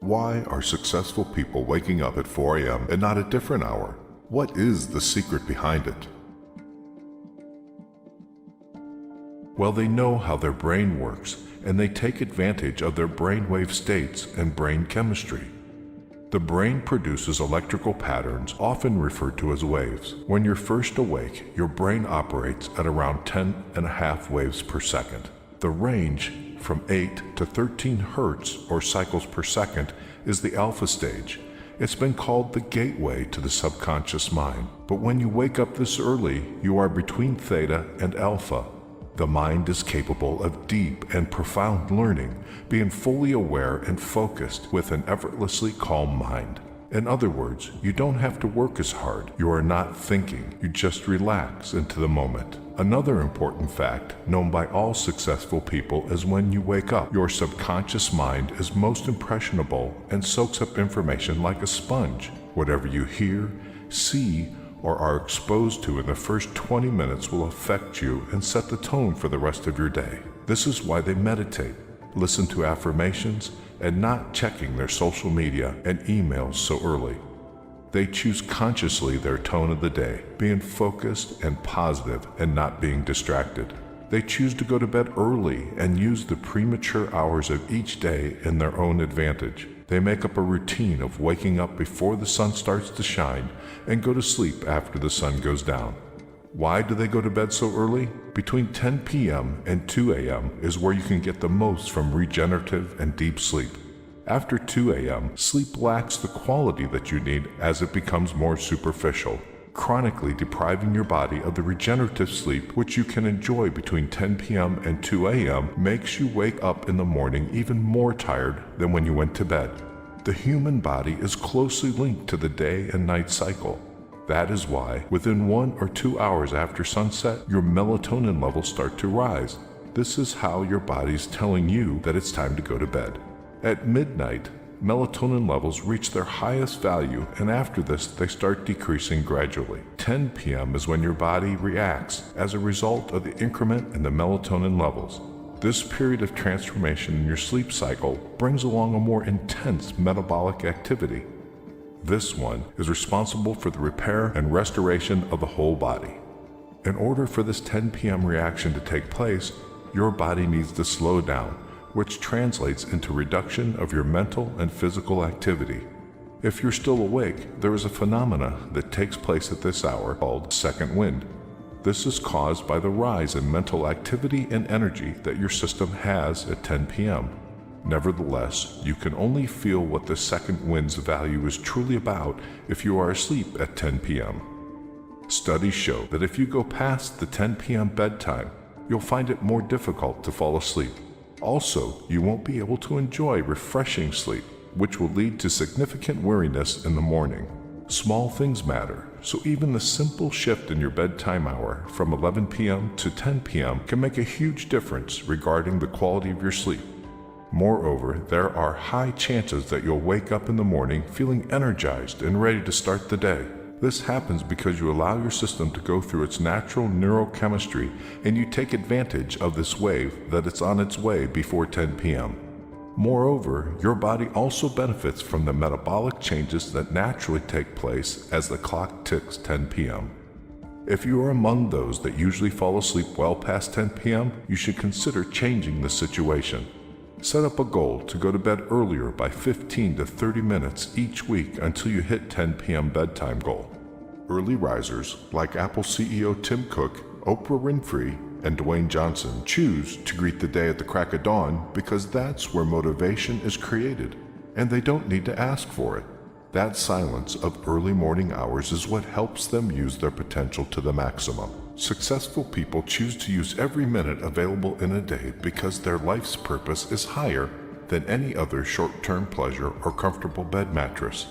Why are successful people waking up at 4 a.m. and not a different hour? What is the secret behind it? Well, they know how their brain works, and they take advantage of their brainwave states and brain chemistry. The brain produces electrical patterns, often referred to as waves. When you're first awake, your brain operates at around 10.5 waves per second. The range from 8 to 13 hertz, or cycles per second, is the alpha stage. It's been called the gateway to the subconscious mind. But when you wake up this early, you are between theta and alpha. The mind is capable of deep and profound learning, being fully aware and focused with an effortlessly calm mind. In other words, you don't have to work as hard. You are not thinking. You just relax into the moment. Another important fact known by all successful people is when you wake up, your subconscious mind is most impressionable and soaks up information like a sponge. Whatever you hear, see, or are exposed to in the first 20 minutes will affect you and set the tone for the rest of your day. This is why they meditate, listen to affirmations, and not checking their social media and emails so early. They choose consciously their tone of the day, being focused and positive and not being distracted. They choose to go to bed early and use the premature hours of each day in their own advantage. They make up a routine of waking up before the sun starts to shine and go to sleep after the sun goes down. Why do they go to bed so early? Between 10 p.m. and 2 a.m. is where you can get the most from regenerative and deep sleep. After 2 a.m., sleep lacks the quality that you need as it becomes more superficial, chronically depriving your body of the regenerative sleep which you can enjoy between 10 p.m. and 2 a.m. makes you wake up in the morning even more tired than when you went to bed. The human body is closely linked to the day and night cycle. That is why, within 1 or 2 hours after sunset, your melatonin levels start to rise. This is how your body's telling you that it's time to go to bed. At midnight, melatonin levels reach their highest value, and after this, they start decreasing gradually. 10 p.m. is when your body reacts as a result of the increment in the melatonin levels. This period of transformation in your sleep cycle brings along a more intense metabolic activity. This one is responsible for the repair and restoration of the whole body. In order for this 10 p.m. reaction to take place, your body needs to slow down, which translates into reduction of your mental and physical activity. If you're still awake, there is a phenomena that takes place at this hour called second wind. This is caused by the rise in mental activity and energy that your system has at 10 p.m. Nevertheless, you can only feel what the second wind's value is truly about if you are asleep at 10 p.m. Studies show that if you go past the 10 p.m. bedtime, you'll find it more difficult to fall asleep. Also, you won't be able to enjoy refreshing sleep, which will lead to significant weariness in the morning. Small things matter, so even the simple shift in your bedtime hour from 11 p.m. to 10 p.m. can make a huge difference regarding the quality of your sleep. Moreover, there are high chances that you'll wake up in the morning feeling energized and ready to start the day. This happens because you allow your system to go through its natural neurochemistry and you take advantage of this wave that it's on its way before 10 p.m. Moreover, your body also benefits from the metabolic changes that naturally take place as the clock ticks 10 p.m. If you are among those that usually fall asleep well past 10 p.m., you should consider changing the situation. Set up a goal to go to bed earlier by 15 to 30 minutes each week until you hit 10 p.m. bedtime goal. Early risers like Apple CEO Tim Cook, Oprah Winfrey, and Dwayne Johnson choose to greet the day at the crack of dawn because that's where motivation is created, and they don't need to ask for it. That silence of early morning hours is what helps them use their potential to the maximum. Successful people choose to use every minute available in a day because their life's purpose is higher than any other short-term pleasure or comfortable bed mattress.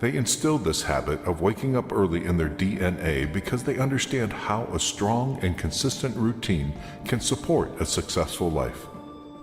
They instill this habit of waking up early in their DNA because they understand how a strong and consistent routine can support a successful life.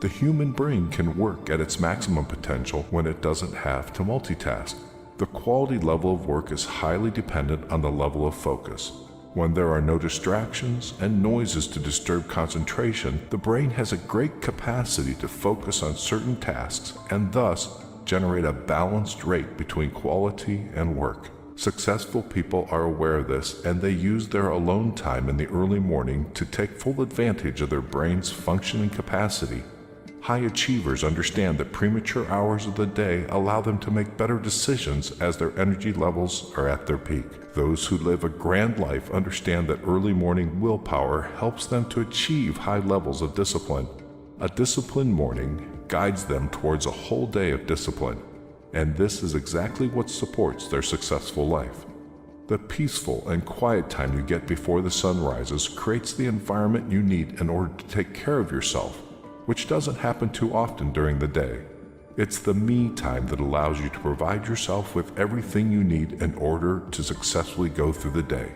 The human brain can work at its maximum potential when it doesn't have to multitask. The quality level of work is highly dependent on the level of focus. When there are no distractions and noises to disturb concentration, the brain has a great capacity to focus on certain tasks and thus generate a balanced rate between quality and work. Successful people are aware of this, and they use their alone time in the early morning to take full advantage of their brain's functioning capacity. High achievers understand that premature hours of the day allow them to make better decisions as their energy levels are at their peak. Those who live a grand life understand that early morning willpower helps them to achieve high levels of discipline. A disciplined morning guides them towards a whole day of discipline, and this is exactly what supports their successful life. The peaceful and quiet time you get before the sun rises creates the environment you need in order to take care of yourself, which doesn't happen too often during the day. It's the me time that allows you to provide yourself with everything you need in order to successfully go through the day.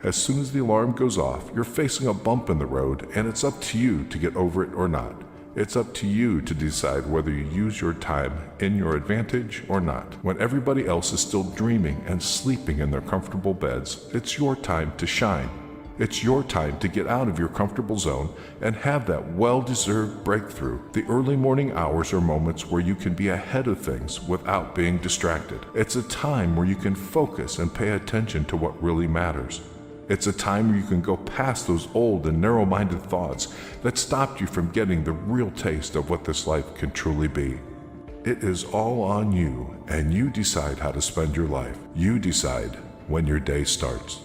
As soon as the alarm goes off, you're facing a bump in the road, and it's up to you to get over it or not. It's up to you to decide whether you use your time in your advantage or not. When everybody else is still dreaming and sleeping in their comfortable beds, it's your time to shine. It's your time to get out of your comfortable zone and have that well-deserved breakthrough. The early morning hours are moments where you can be ahead of things without being distracted. It's a time where you can focus and pay attention to what really matters. It's a time where you can go past those old and narrow-minded thoughts that stopped you from getting the real taste of what this life can truly be. It is all on you, and you decide how to spend your life. You decide when your day starts.